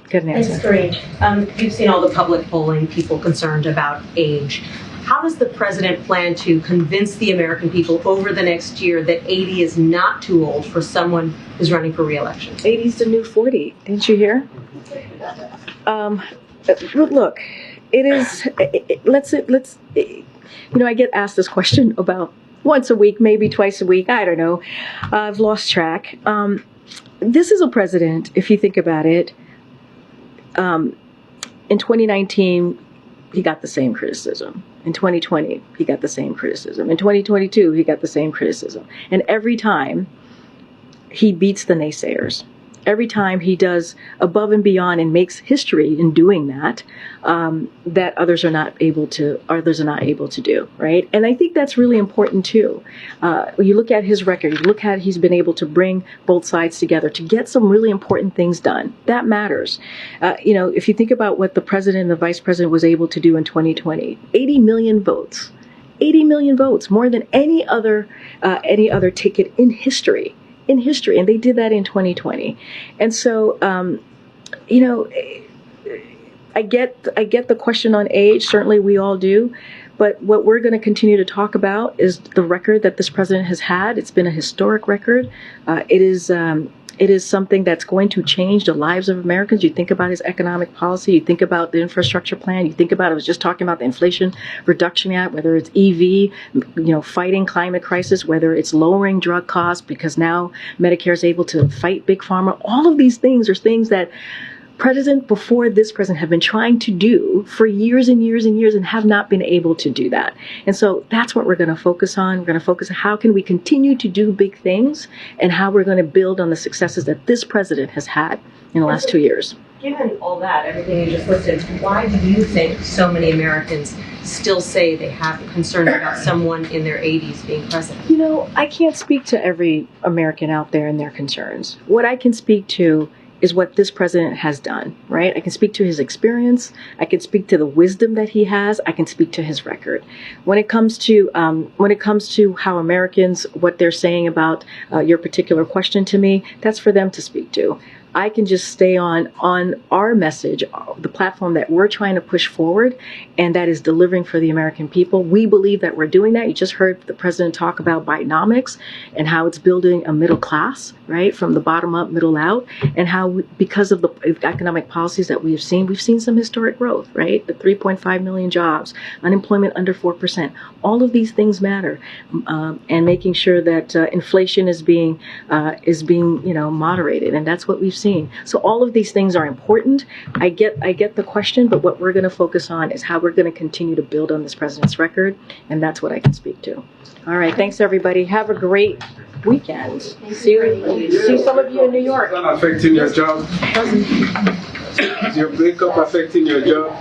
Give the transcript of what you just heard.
get an answer. Thanks, Karine. You've seen all the public polling, people concerned about age. How does the president plan to convince the American people over the next year that 80 is not too old for someone who's running for re-election? 80 is the new 40. Didn't you hear? Look, it is. Let's. I get asked this question about once a week, maybe twice a week. I don't know. I've lost track. This is a president, if you think about it. In 2019, he got the same criticism. In 2020, he got the same criticism. In 2022, he got the same criticism. And every time, he beats the naysayers. Every time he does above and beyond and makes history in doing that, that others are not able to do, right? And I think that's really important too. When you look at his record, you look at he's been able to bring both sides together to get some really important things done. That matters. If you think about what the president and the vice president was able to do in 2020, 80 million votes. 80 million votes, more than any other ticket in history. And they did that in 2020. And so, I get the question on age. Certainly, we all do. But what we're going to continue to talk about is the record that this president has had. It's been a historic record. It is something that's going to change the lives of Americans. You think about his economic policy, you think about the infrastructure plan, you think about, I was just talking about the Inflation Reduction Act, whether it's EV, fighting climate crisis, whether it's lowering drug costs because now Medicare is able to fight Big Pharma. All of these things are things that president before this president have been trying to do for years and years and years and have not been able to do that. And so that's what we're going to focus on. We're going to focus on how can we continue to do big things and how we're going to build on the successes that this president has had in the last 2 years. Given all that, everything you just listed, why do you think so many Americans still say they have concerns about someone in their 80s being president? I can't speak to every American out there and their concerns. What I can speak to is what this president has done, right? I can speak to his experience. I can speak to the wisdom that he has. I can speak to his record. When it comes to how Americans, what they're saying about your particular question to me, that's for them to speak to. I can just stay on our message, the platform that we're trying to push forward, and that is delivering for the American people. We believe that we're doing that. You just heard the president talk about Bidenomics and how it's building a middle class, right, from the bottom up, middle out, and how because of the economic policies that we've seen some historic growth, right? The 3.5 million jobs, unemployment under 4%. All of these things matter, and making sure that inflation is being moderated, and that's what we've seen. So all of these things are important. I get the question, but what we're going to focus on is how we're going to continue to build on this president's record, and that's what I can speak to. All right, thanks everybody. Have a great weekend. See some of you in New York. Is that affecting your job? Is your breakup affecting your job?